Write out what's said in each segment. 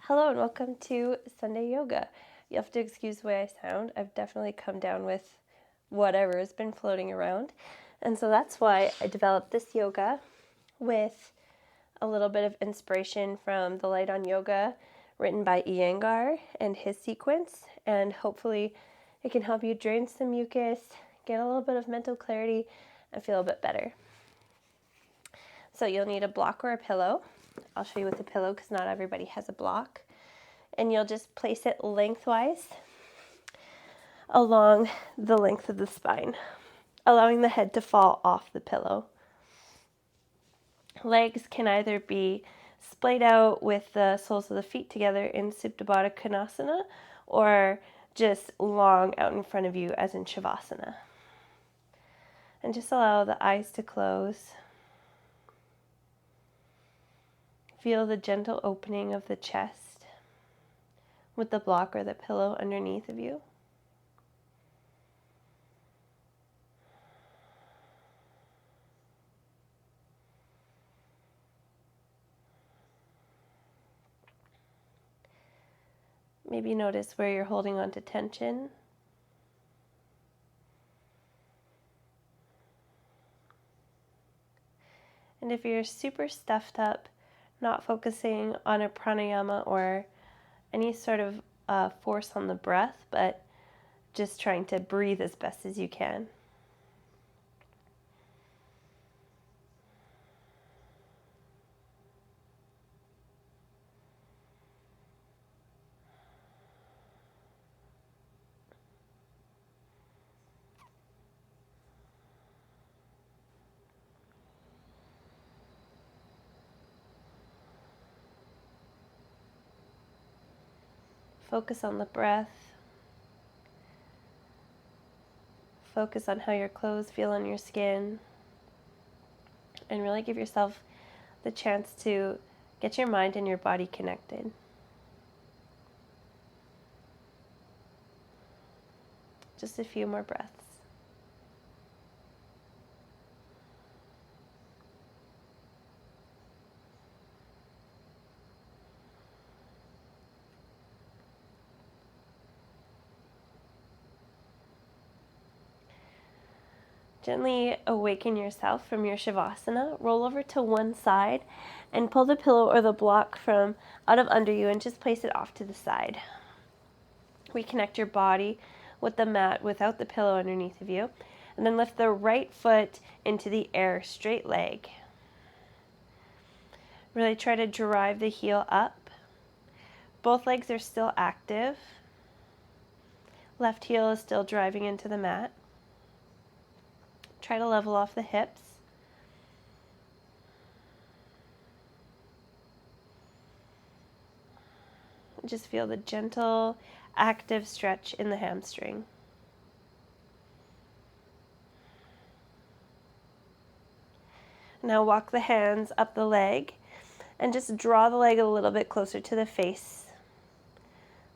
Hello and welcome to Sunday Yoga. You have to excuse the way I sound. I've definitely come down with whatever has been floating around. And so that's why I developed this yoga with a little bit of inspiration from the Light on Yoga written by Iyengar and his sequence. And hopefully it can help you drain some mucus, get a little bit of mental clarity, and feel a bit better. So you'll need a block or a pillow. I'll show you with the pillow because not everybody has a block. And you'll just place it lengthwise along the length of the spine, allowing the head to fall off the pillow. Legs can either be splayed out with the soles of the feet together in Supta Baddha Konasana or just long out in front of you as in Shavasana. And just allow the eyes to close. Feel the gentle opening of the chest with the block or the pillow underneath of you. Maybe notice where you're holding on to tension. And if you're super stuffed up, not focusing on a pranayama or any sort of force on the breath, but just trying to breathe as best as you can. Focus on the breath. Focus on how your clothes feel on your skin. And really give yourself the chance to get your mind and your body connected. Just a few more breaths. Gently awaken yourself from your Shavasana. Roll over to one side and pull the pillow or the block from out of under you and just place it off to the side. Reconnect your body with the mat without the pillow underneath of you. And then lift the right foot into the air, straight leg. Really try to drive the heel up. Both legs are still active. Left heel is still driving into the mat. Try to level off the hips. Just feel the gentle, active stretch in the hamstring. Now walk the hands up the leg and just draw the leg a little bit closer to the face.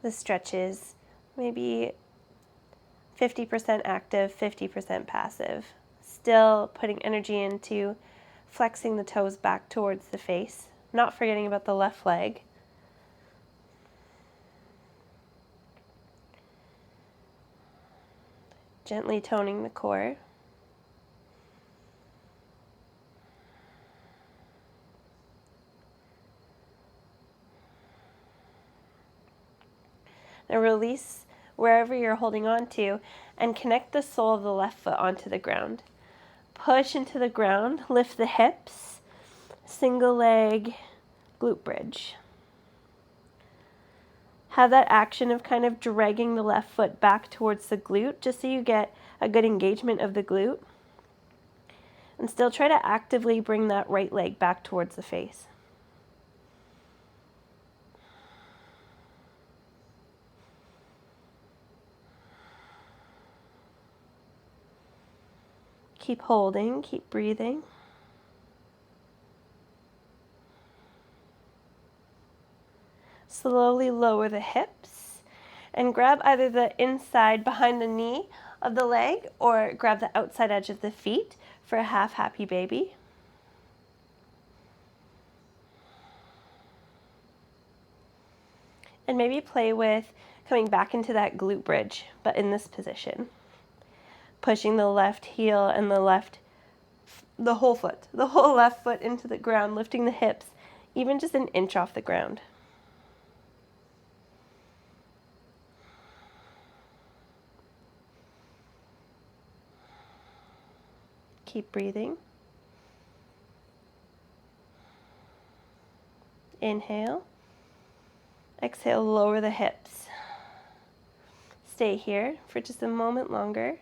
The stretch is maybe 50% active, 50% passive. Still putting energy into flexing the toes back towards the face, not forgetting about the left leg. Gently toning the core. Now release wherever you're holding on to and connect the sole of the left foot onto the ground. Push into the ground, lift the hips, single leg, glute bridge. Have that action of kind of dragging the left foot back towards the glute just so you get a good engagement of the glute. And still try to actively bring that right leg back towards the face. Keep holding, keep breathing. Slowly lower the hips and grab either the inside behind the knee of the leg or grab the outside edge of the feet for a half happy baby. And maybe play with coming back into that glute bridge, but in this position. Pushing the left heel and the whole left foot into the ground, lifting the hips, even just an inch off the ground. Keep breathing. Inhale. Exhale, lower the hips. Stay here for just a moment longer.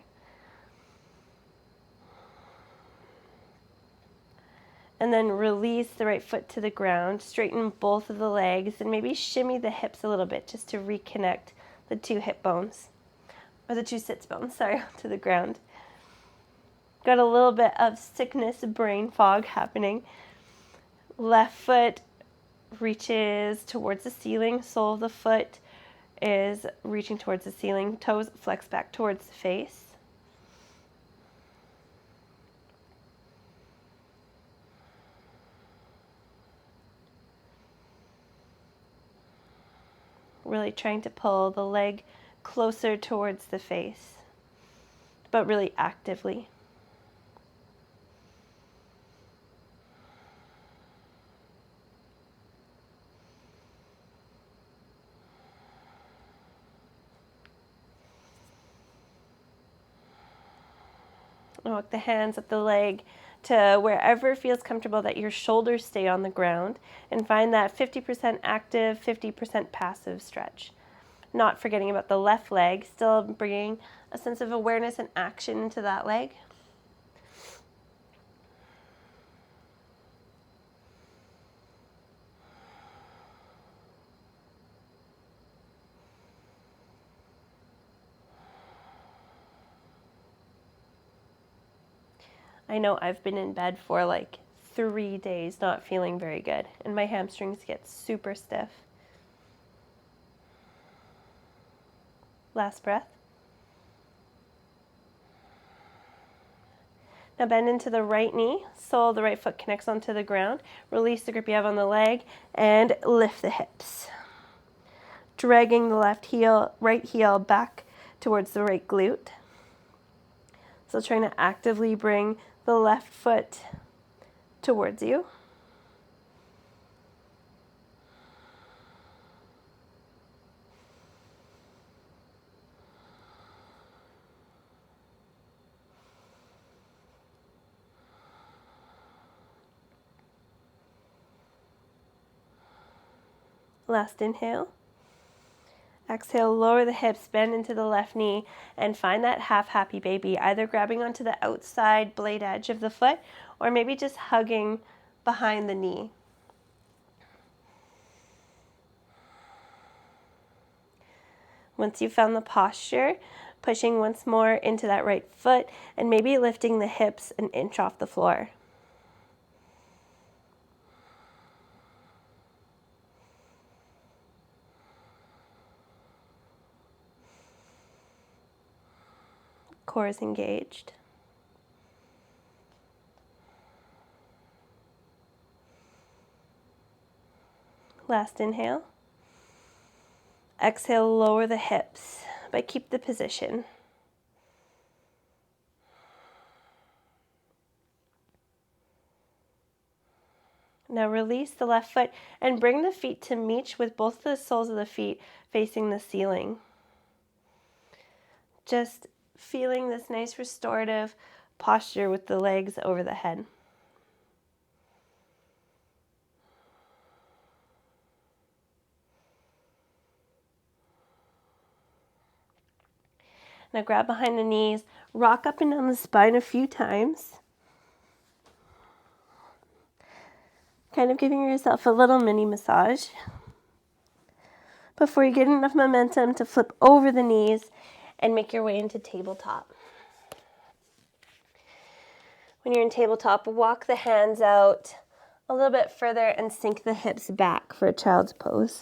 And then release the right foot to the ground. Straighten both of the legs and maybe shimmy the hips a little bit just to reconnect the two hip bones, or the two sits bones, sorry, to the ground. Got a little bit of sickness, brain fog happening. Left foot reaches towards the ceiling. Sole of the foot is reaching towards the ceiling. Toes flex back towards the face. Really trying to pull the leg closer towards the face, but really actively. Walk the hands up the leg to wherever feels comfortable that your shoulders stay on the ground, and find that 50% active, 50% passive stretch. Not forgetting about the left leg, still bringing a sense of awareness and action into that leg. I know I've been in bed for like 3 days not feeling very good, and my hamstrings get super stiff. Last breath. Now bend into the right knee, sole of the right foot connects onto the ground. Release the grip you have on the leg and lift the hips. Dragging the right heel back towards the right glute. So trying to actively bring the left foot towards you. Last inhale. Exhale, lower the hips, bend into the left knee, and find that half happy baby, either grabbing onto the outside blade edge of the foot or maybe just hugging behind the knee. Once you've found the posture, pushing once more into that right foot and maybe lifting the hips an inch off the floor. Core is engaged. Last inhale. Exhale, lower the hips, but keep the position. Now release the left foot and bring the feet to meet with both the soles of the feet facing the ceiling. Just feeling this nice restorative posture with the legs over the head. Now grab behind the knees, rock up and down the spine a few times. Kind of giving yourself a little mini massage before you get enough momentum to flip over the knees and make your way into tabletop. When you're in tabletop, walk the hands out a little bit further and sink the hips back for a child's pose.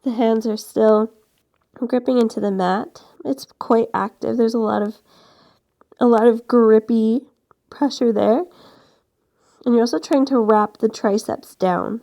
The hands are still gripping into the mat. It's quite active. There's a lot of a lot of grippy pressure there. And you're also trying to wrap the triceps down.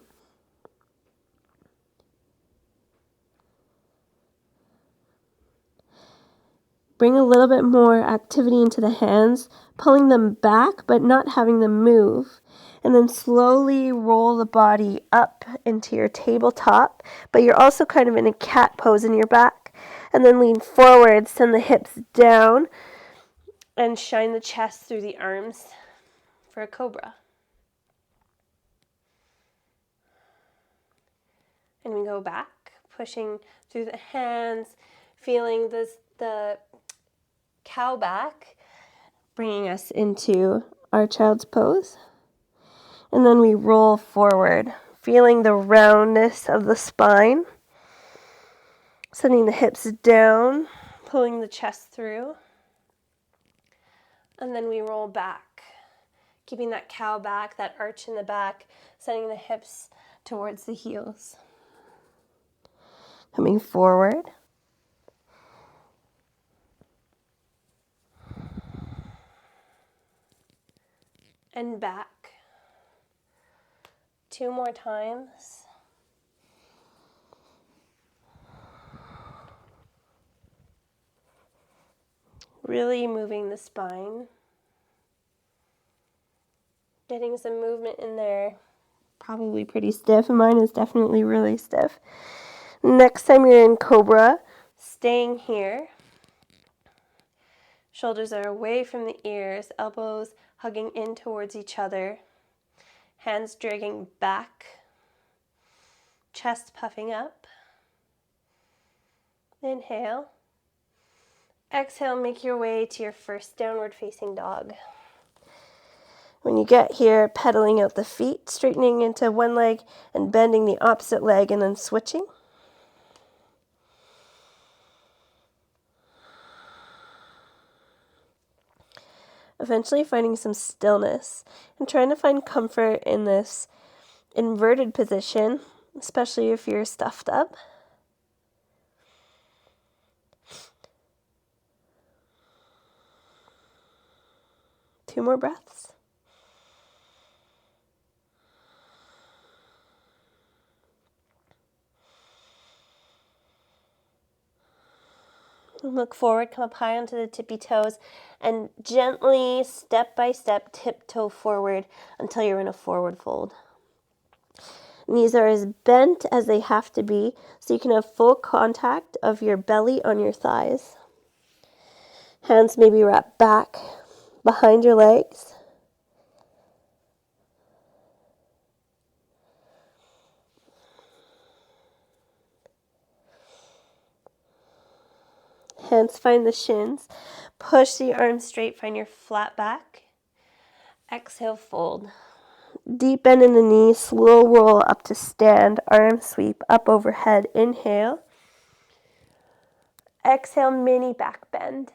Bring a little bit more activity into the hands, pulling them back but not having them move. And then slowly roll the body up into your tabletop, but you're also kind of in a cat pose in your back. And then lean forward, send the hips down, and shine the chest through the arms for a cobra. And we go back, pushing through the hands, feeling the cow back, bringing us into our child's pose. And then we roll forward, feeling the roundness of the spine, sending the hips down, pulling the chest through. And then we roll back, keeping that cow back, that arch in the back, sending the hips towards the heels. Coming forward. And back. 2 more times. Really moving the spine. Getting some movement in there. Probably pretty stiff. Mine is definitely really stiff. Next time you're in Cobra, staying here. Shoulders are away from the ears, elbows hugging in towards each other. Hands dragging back. Chest puffing up. Inhale. Exhale, make your way to your first downward facing dog. When you get here, pedaling out the feet, straightening into one leg and bending the opposite leg and then switching. Eventually finding some stillness and trying to find comfort in this inverted position, especially if you're stuffed up. Two more breaths. Look forward, come up high onto the tippy toes, and gently, step by step, tiptoe forward until you're in a forward fold. Knees are as bent as they have to be, so you can have full contact of your belly on your thighs. Hands may be wrapped back behind your legs. Hands find the shins. Push the arms straight, find your flat back. Exhale, fold. Deep bend in the knee, slow roll up to stand, arm sweep up overhead. Inhale. Exhale, mini back bend.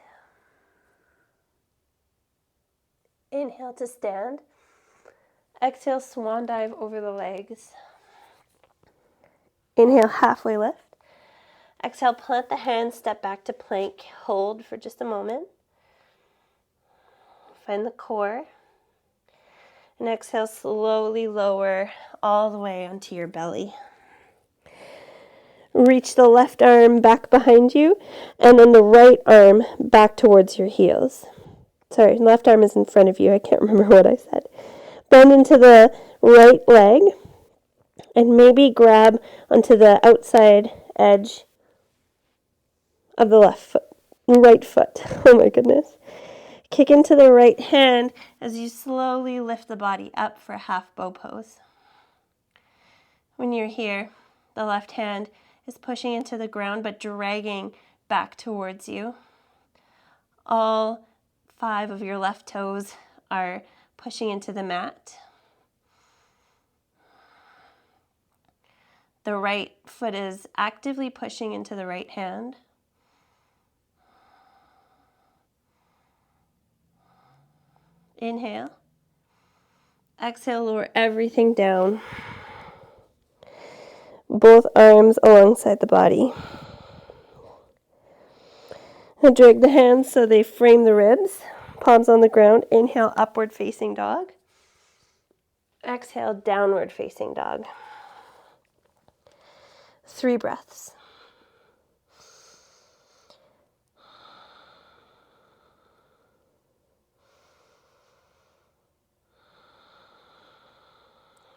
Inhale to stand. Exhale, swan dive over the legs. Inhale, halfway lift. Exhale, plant the hands, step back to plank. Hold for just a moment. Find the core. And exhale, slowly lower all the way onto your belly. Reach the left arm back behind you, and then the right arm back towards your heels. Sorry, left arm is in front of you. I can't remember what I said. Bend into the right leg, and maybe grab onto the outside edge of the right foot. Oh my goodness. Kick into the right hand as you slowly lift the body up for a half bow pose. When you're here, the left hand is pushing into the ground but dragging back towards you. All 5 of your left toes are pushing into the mat. The right foot is actively pushing into the right hand. Inhale. Exhale, lower everything down. Both arms alongside the body. Now drag the hands so they frame the ribs. Palms on the ground. Inhale, upward facing dog. Exhale, downward facing dog. 3 breaths.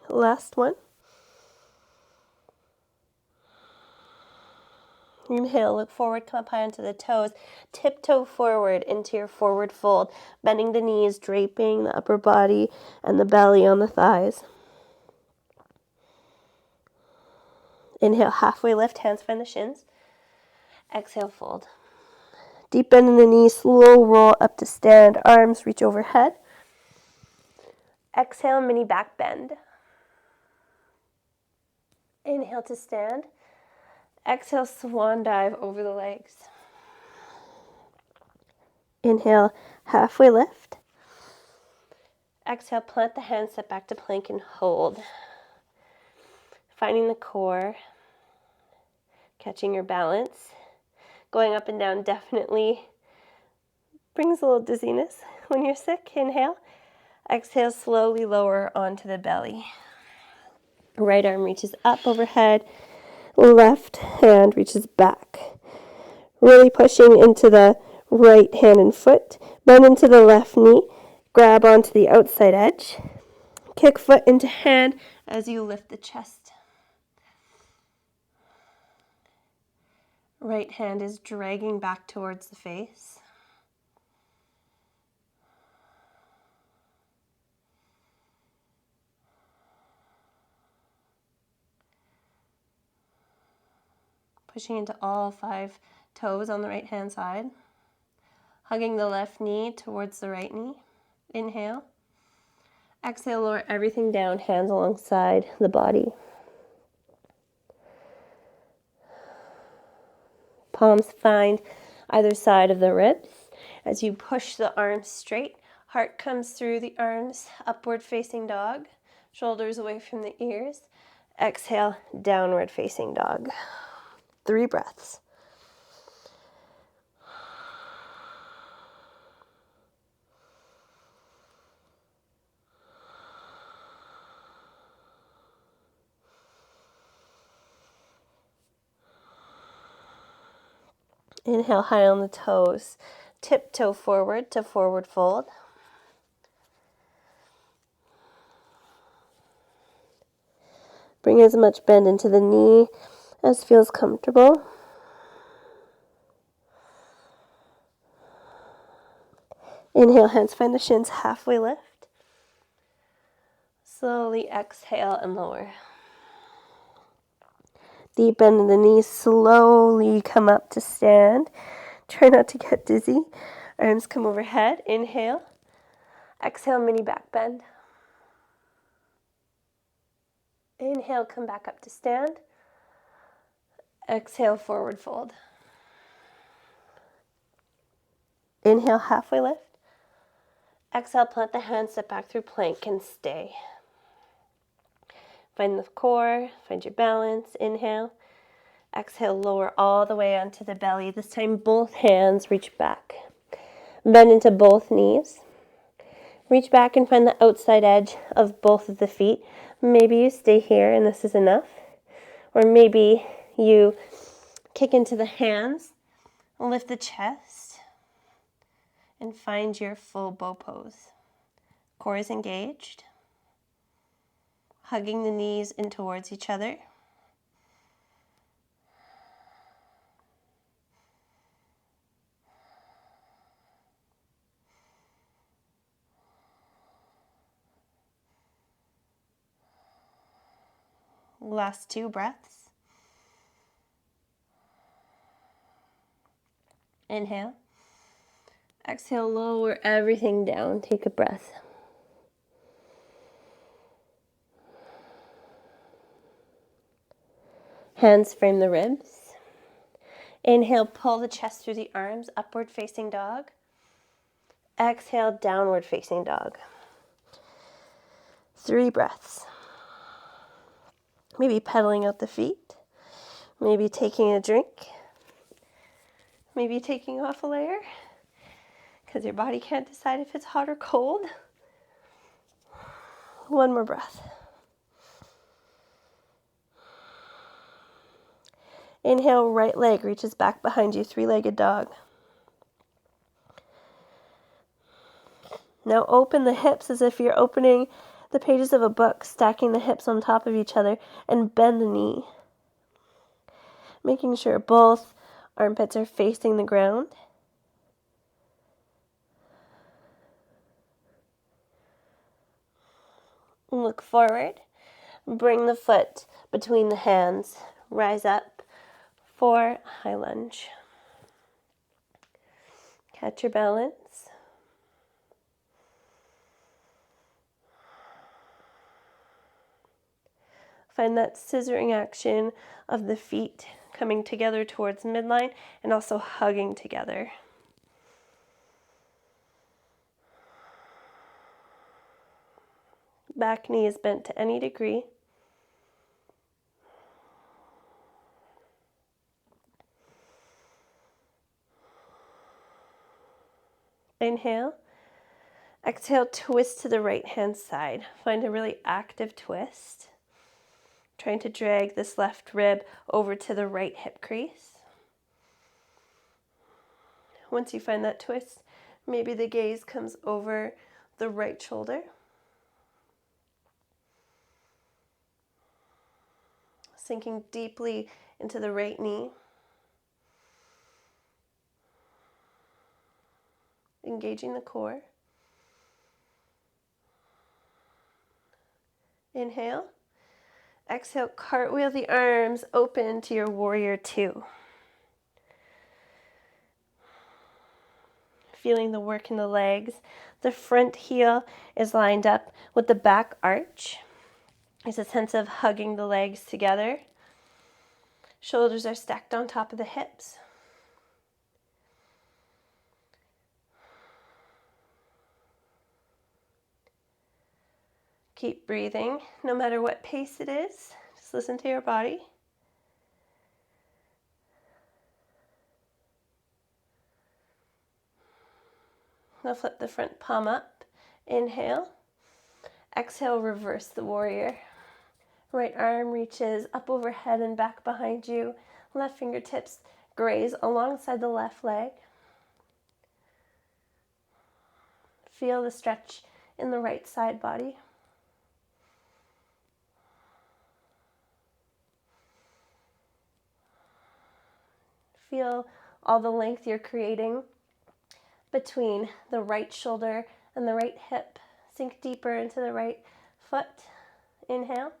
Last one. Inhale, look forward, come up high onto the toes. Tiptoe forward into your forward fold, bending the knees, draping the upper body and the belly on the thighs. Inhale, halfway lift, hands find the shins. Exhale, fold. Deep bend in the knees, slow roll up to stand, arms reach overhead. Exhale, mini back bend. Inhale to stand. Exhale, swan dive over the legs. Inhale, halfway lift. Exhale, plant the hands, step back to plank and hold. Finding the core, catching your balance. Going up and down definitely brings a little dizziness when you're sick. Inhale. Exhale, slowly lower onto the belly. Right arm reaches up overhead. Left hand reaches back. Really pushing into the right hand and foot. Bend into the left knee. Grab onto the outside edge. Kick foot into hand as you lift the chest. Right hand is dragging back towards the face. Pushing into all 5 toes on the right hand side. Hugging the left knee towards the right knee. Inhale. Exhale, lower everything down, hands alongside the body. Palms find either side of the ribs. As you push the arms straight, heart comes through the arms, upward facing dog, shoulders away from the ears. Exhale, downward facing dog. 3 breaths. Inhale high on the toes. Tiptoe forward to forward fold. Bring as much bend into the knee as feels comfortable. Inhale, hands find the shins, halfway lift. Slowly exhale and lower. Deep bend in the knees, slowly come up to stand. Try not to get dizzy. Arms come overhead. Inhale. Exhale, mini back bend. Inhale, come back up to stand. Exhale, forward fold. Inhale, halfway lift. Exhale, plant the hands, step back through plank and stay. Find the core, find your balance. Inhale. Exhale, lower all the way onto the belly. This time, both hands reach back. Bend into both knees. Reach back and find the outside edge of both of the feet. Maybe you stay here and this is enough. Or maybe you kick into the hands, lift the chest, and find your full bow pose. Core is engaged. Hugging the knees in towards each other. Last 2 breaths. Inhale. Exhale, lower everything down. Take a breath. Hands frame the ribs. Inhale, pull the chest through the arms, upward facing dog. Exhale, downward facing dog. 3 breaths. Maybe pedaling out the feet. Maybe taking a drink. Maybe taking off a layer. because your body can't decide if it's hot or cold. One more breath. Inhale, right leg reaches back behind you, three-legged dog. Now open the hips as if you're opening the pages of a book, stacking the hips on top of each other, and bend the knee. Making sure both armpits are facing the ground. Look forward. Bring the foot between the hands. Rise up for high lunge. Catch your balance. Find that scissoring action of the feet coming together towards midline and also hugging together. Back knee is bent to any degree. Inhale. Exhale, twist to the right hand side. Find a really active twist. Trying to drag this left rib over to the right hip crease. Once you find that twist, maybe the gaze comes over the right shoulder. Sinking deeply into the right knee. Engaging the core. Inhale. Exhale, cartwheel the arms open to your warrior two. Feeling the work in the legs. The front heel is lined up with the back arch. There's a sense of hugging the legs together. Shoulders are stacked on top of the hips. Keep breathing, no matter what pace it is. Just listen to your body. Now flip the front palm up. Inhale. Exhale, reverse the warrior. Right arm reaches up overhead and back behind you. Left fingertips graze alongside the left leg. Feel the stretch in the right side body. Feel all the length you're creating between the right shoulder and the right hip. Sink deeper into the right foot. Inhale.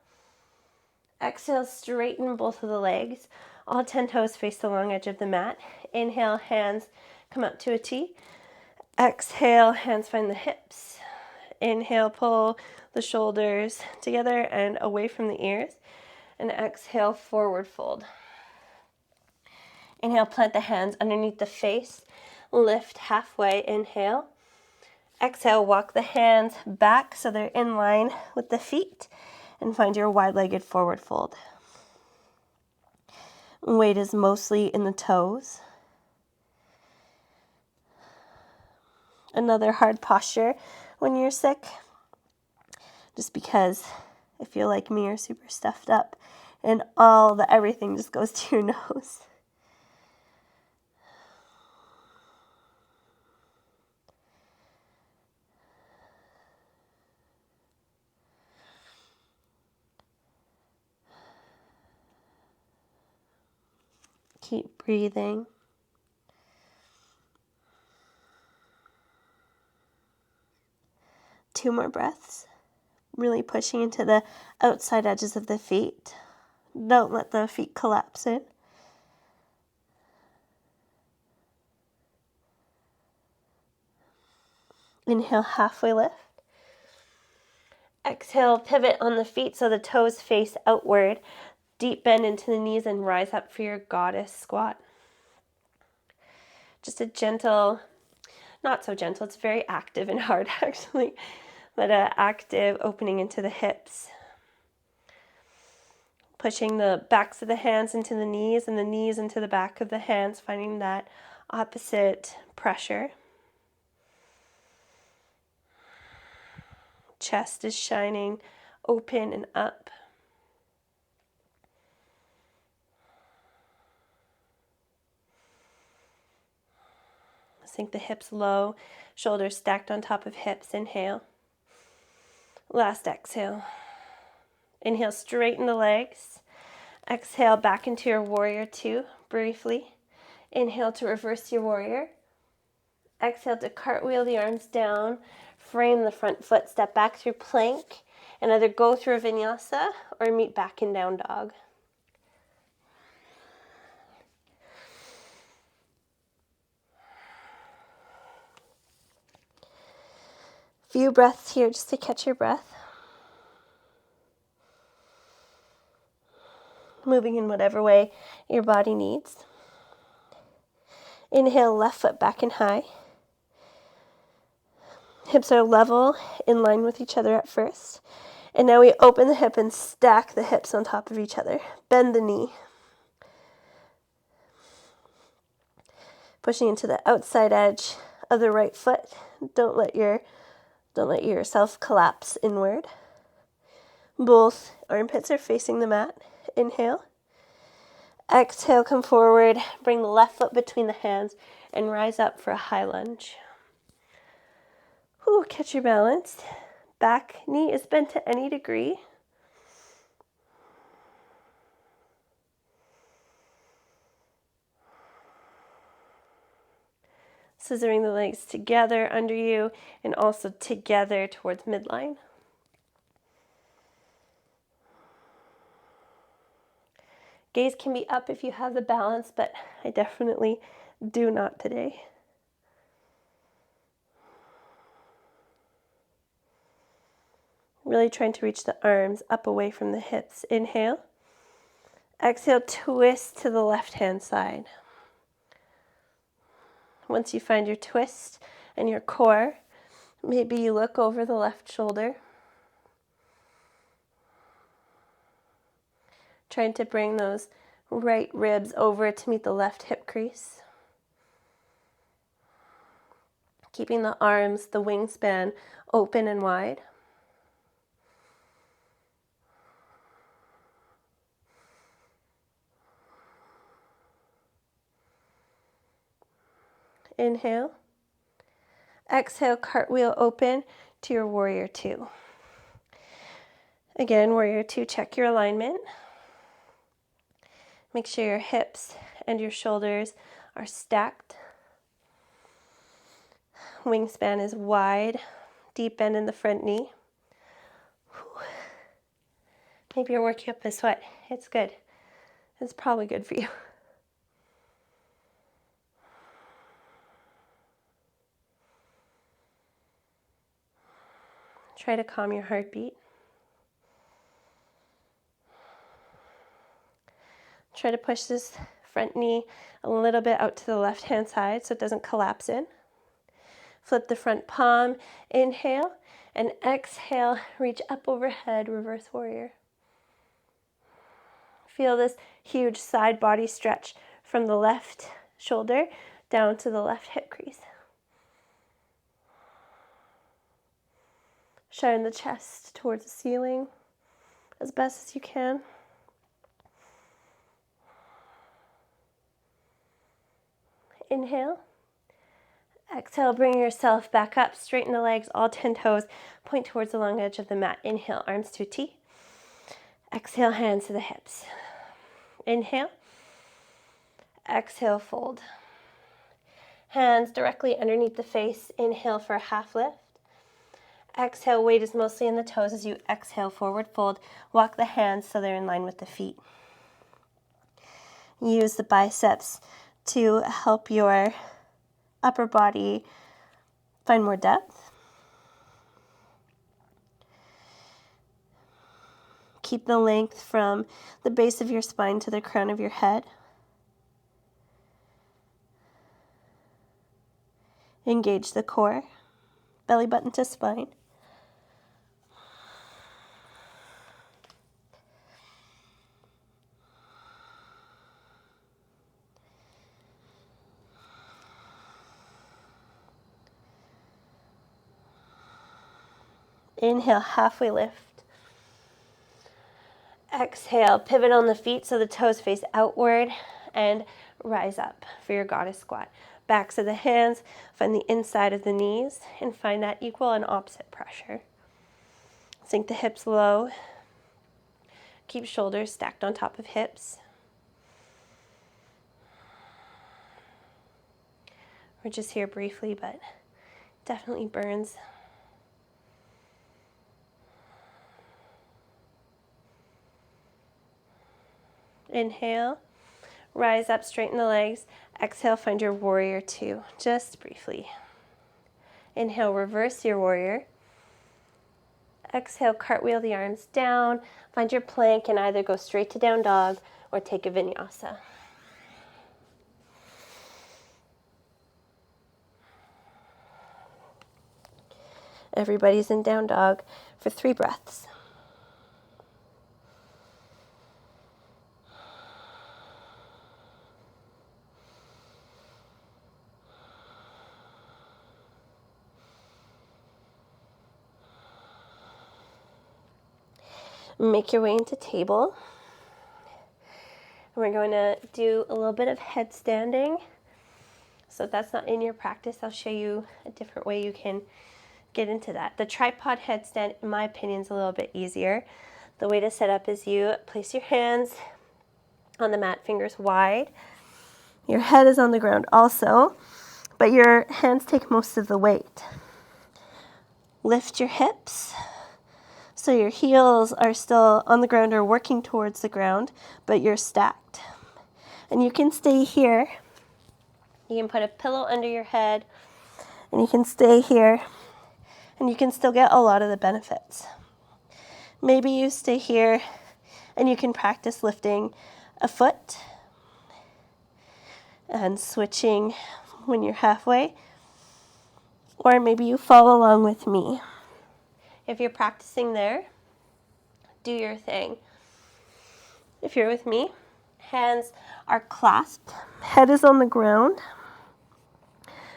Exhale, straighten both of the legs. All 10 toes face the long edge of the mat. Inhale, hands come up to a T. Exhale, hands find the hips. Inhale, pull the shoulders together and away from the ears. And exhale, forward fold. Inhale, plant the hands underneath the face. Lift halfway, inhale. Exhale, walk the hands back so they're in line with the feet. And find your wide-legged forward fold. Weight is mostly in the toes. Another hard posture when you're sick. Just because if you're like me, you're super stuffed up and everything just goes to your nose. Keep breathing. Two more breaths. Really pushing into the outside edges of the feet. Don't let the feet collapse in. Inhale, halfway lift. Exhale, pivot on the feet so the toes face outward. Deep bend into the knees and rise up for your goddess squat. Just a gentle, not so gentle, it's very active and hard actually, but an active opening into the hips. Pushing the backs of the hands into the knees and the knees into the back of the hands, finding that opposite pressure. chest is shining open and up. Sink the hips low, shoulders stacked on top of hips. Inhale. Last exhale. Inhale, straighten the legs. Exhale, back into your warrior two briefly. Inhale to reverse your warrior. Exhale to cartwheel the arms down. Frame the front foot, step back through plank, and either go through a vinyasa or meet back in down dog. Few breaths here just to catch your breath. Moving in whatever way your body needs. Inhale, left foot back and high. Hips are level, in line with each other at first. And now we open the hip and stack the hips on top of each other. Bend the knee. Pushing into the outside edge of the right foot. Don't let yourself collapse inward. Both armpits are facing the mat. Inhale. Exhale, come forward. Bring the left foot between the hands and rise up for a high lunge. Ooh, catch your balance. Back knee is bent to any degree. Scissoring the legs together under you and also together towards midline. Gaze can be up if you have the balance, but I definitely do not today. Really trying to reach the arms up away from the hips. Inhale. Exhale, twist to the left-hand side. Once you find your twist and your core, maybe you look over the left shoulder. Trying to bring those right ribs over to meet the left hip crease. Keeping the arms, the wingspan open and wide. Inhale. Exhale, cartwheel open to your warrior two. Again, warrior two, check your alignment. Make sure your hips and your shoulders are stacked. Wingspan is wide, deep bend in the front knee. Maybe you're working up a sweat. It's good. It's probably good for you. Try to calm your heartbeat. Try to push this front knee a little bit out to the left-hand side so it doesn't collapse in. Flip the front palm, inhale, and exhale, reach up overhead, reverse warrior. Feel this huge side body stretch from the left shoulder down to the left hip crease. Shine the chest towards the ceiling as best as you can. Inhale. Exhale, bring yourself back up. Straighten the legs, all 10 toes. Point towards the long edge of the mat. Inhale, arms to a T. Exhale, hands to the hips. Inhale. Exhale, fold. Hands directly underneath the face. Inhale for a half lift. Exhale, weight is mostly in the toes as you exhale, forward fold. Walk the hands so they're in line with the feet. Use the biceps to help your upper body find more depth. Keep the length from the base of your spine to the crown of your head. Engage the core, belly button to spine. Inhale, halfway lift. Exhale, pivot on the feet so the toes face outward and rise up for your goddess squat. Backs of the hands, find the inside of the knees and find that equal and opposite pressure. Sink the hips low. Keep shoulders stacked on top of hips. We're just here briefly, but definitely burns. Inhale, rise up, straighten the legs. Exhale, find your warrior two, just briefly. Inhale, reverse your warrior. Exhale, cartwheel the arms down. Find your plank and either go straight to down dog or take a vinyasa. Everybody's in down dog for 3 breaths. Make your way into table. We're going to do a little bit of headstanding. So if that's not in your practice, I'll show you a different way you can get into that. The tripod headstand, in my opinion, is a little bit easier. The way to set up is you place your hands on the mat, fingers wide. Your head is on the ground also, but your hands take most of the weight. Lift your hips. So your heels are still on the ground or working towards the ground, but you're stacked. And you can stay here. You can put a pillow under your head, and you can stay here, and you can still get a lot of the benefits. Maybe you stay here, and you can practice lifting a foot and switching when you're halfway. Or maybe you follow along with me. If you're practicing there, do your thing. If you're with me, hands are clasped, head is on the ground.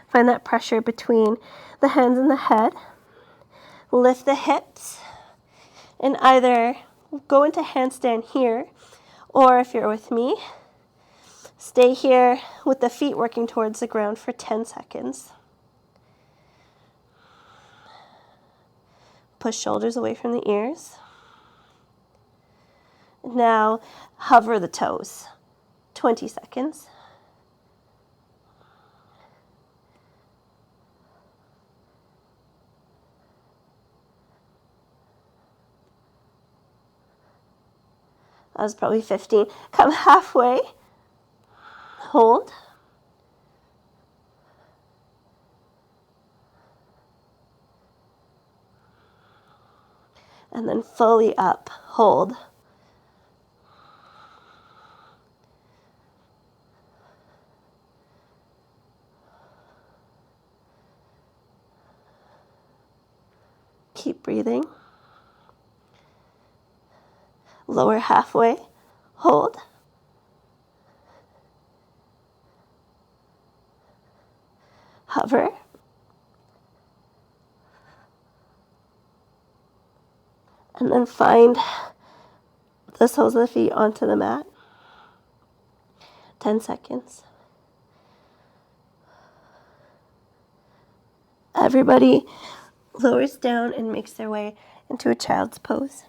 Find that pressure between the hands and the head. Lift the hips and either go into handstand here, or if you're with me, stay here with the feet working towards the ground for 10 seconds. Push shoulders away from the ears. Now hover the toes. 20 seconds. That was probably 15. Come halfway. Hold. And then fully up. Hold. Keep breathing. Lower halfway. Hold. Hover. And then find the soles of the feet onto the mat. 10 seconds. Everybody lowers down and makes their way into a child's pose.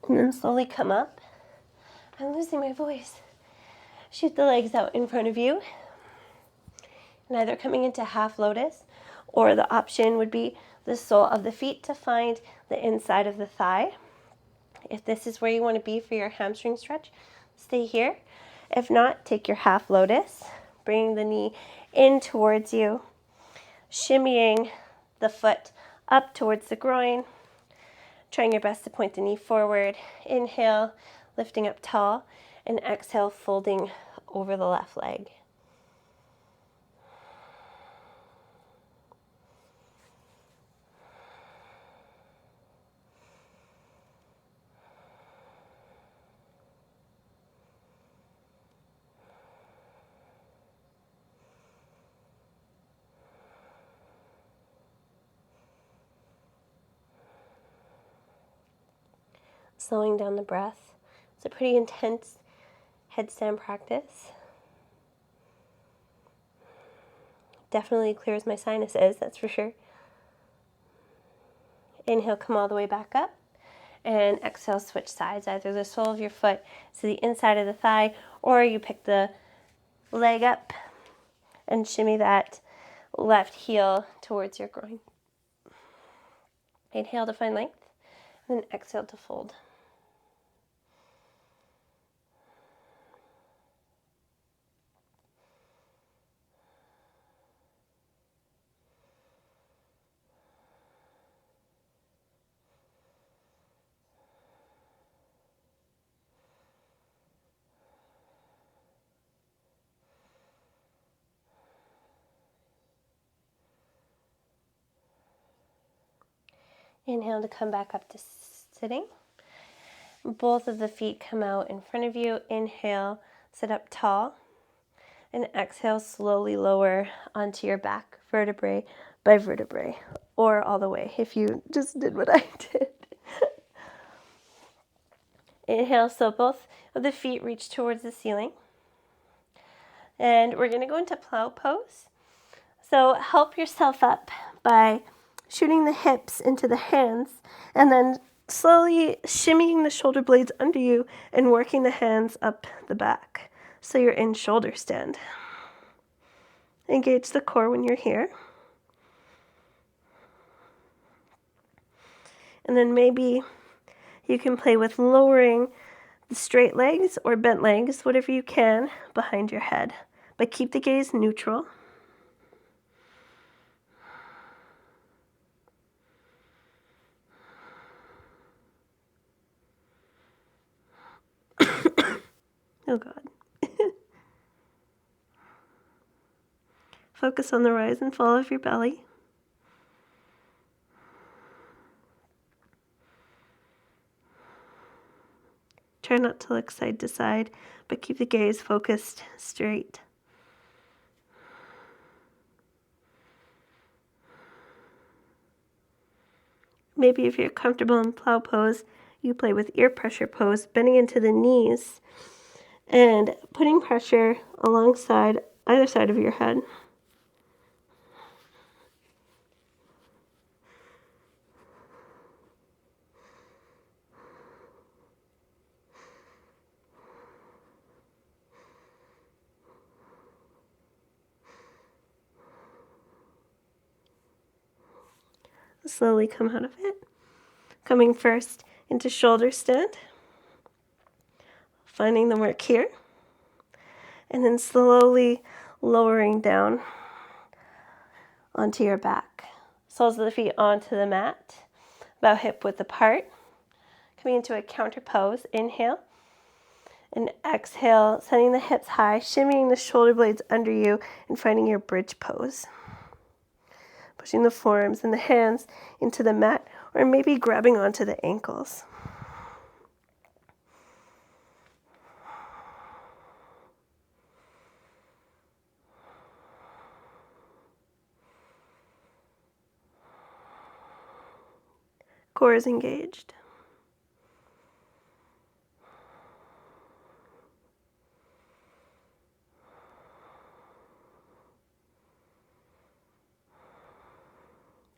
And then slowly come up. I'm losing my voice. Shoot the legs out in front of you. And either coming into half lotus, or the option would be the sole of the feet to find the inside of the thigh. If this is where you want to be for your hamstring stretch, stay here. If not, take your half lotus, bring the knee in towards you, shimmying the foot up towards the groin, trying your best to point the knee forward. Inhale, lifting up tall. And exhale, folding over the left leg. Slowing down the breath. It's a pretty intense headstand practice. Definitely clears my sinuses, that's for sure. Inhale, come all the way back up. And exhale, switch sides. Either the sole of your foot to the inside of the thigh, or you pick the leg up and shimmy that left heel towards your groin. Inhale to find length, and then exhale to fold. Inhale to come back up to sitting. Both of the feet come out in front of you. Inhale, sit up tall. And exhale, slowly lower onto your back, vertebrae by vertebrae, or all the way if you just did what I did. Inhale, so both of the feet reach towards the ceiling. And we're going to go into plow pose. So help yourself up by shooting the hips into the hands and then slowly shimmying the shoulder blades under you and working the hands up the back. So you're in shoulder stand. Engage the core when you're here. And then maybe you can play with lowering the straight legs or bent legs, whatever you can, behind your head. But keep the gaze neutral. Oh God. Focus on the rise and fall of your belly. Try not to look side to side, but keep the gaze focused straight. Maybe if you're comfortable in plow pose, you play with ear pressure pose, bending into the knees and putting pressure alongside either side of your head. Slowly come out of it. Coming first into shoulder stand. Finding the work here. And then slowly lowering down onto your back. Soles of the feet onto the mat. About hip width apart. Coming into a counter pose. Inhale. And exhale, sending the hips high, shimmying the shoulder blades under you, and finding your bridge pose. Pushing the forearms and the hands into the mat, or maybe grabbing onto the ankles. Core is engaged.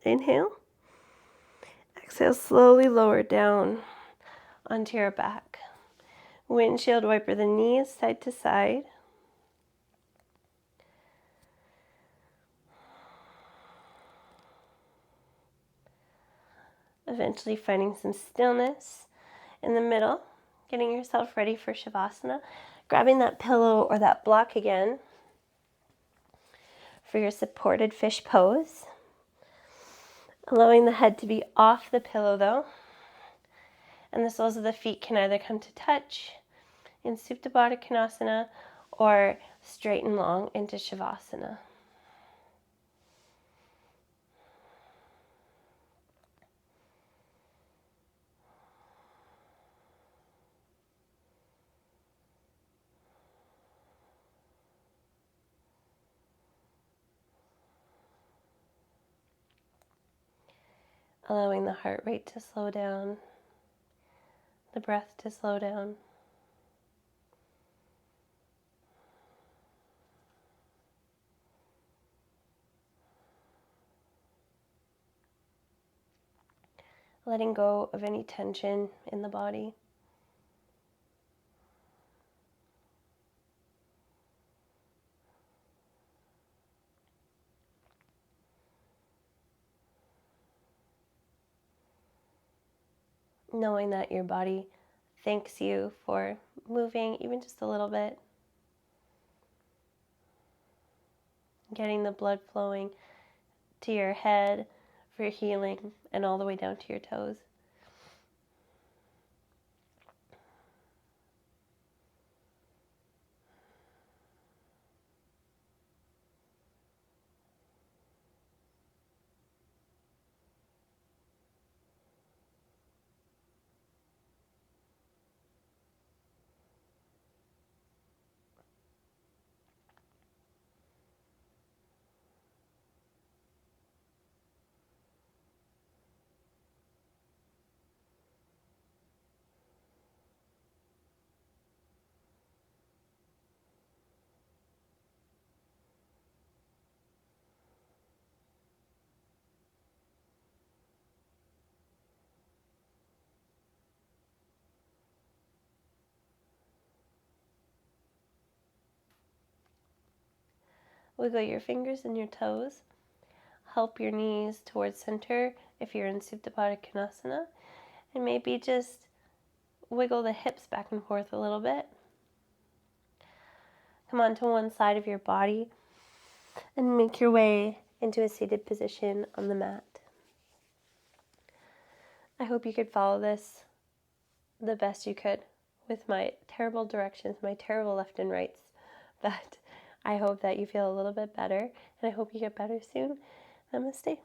Inhale. Exhale, slowly lower down onto your back. Windshield wiper the knees side to side. Eventually finding some stillness in the middle. Getting yourself ready for Shavasana. Grabbing that pillow or that block again for your supported fish pose. Allowing the head to be off the pillow though. And the soles of the feet can either come to touch in Supta Baddha Konasana or straight and long into Shavasana. Allowing the heart rate to slow down, the breath to slow down. Letting go of any tension in the body. Knowing that your body thanks you for moving even just a little bit. Getting the blood flowing to your head for healing and all the way down to your toes. Wiggle your fingers and your toes. Help your knees towards center if you're in Supta Baddha Konasana. And maybe just wiggle the hips back and forth a little bit. Come onto one side of your body and make your way into a seated position on the mat. I hope you could follow this the best you could with my terrible directions, my terrible left and rights. But I hope that you feel a little bit better, and I hope you get better soon. Namaste.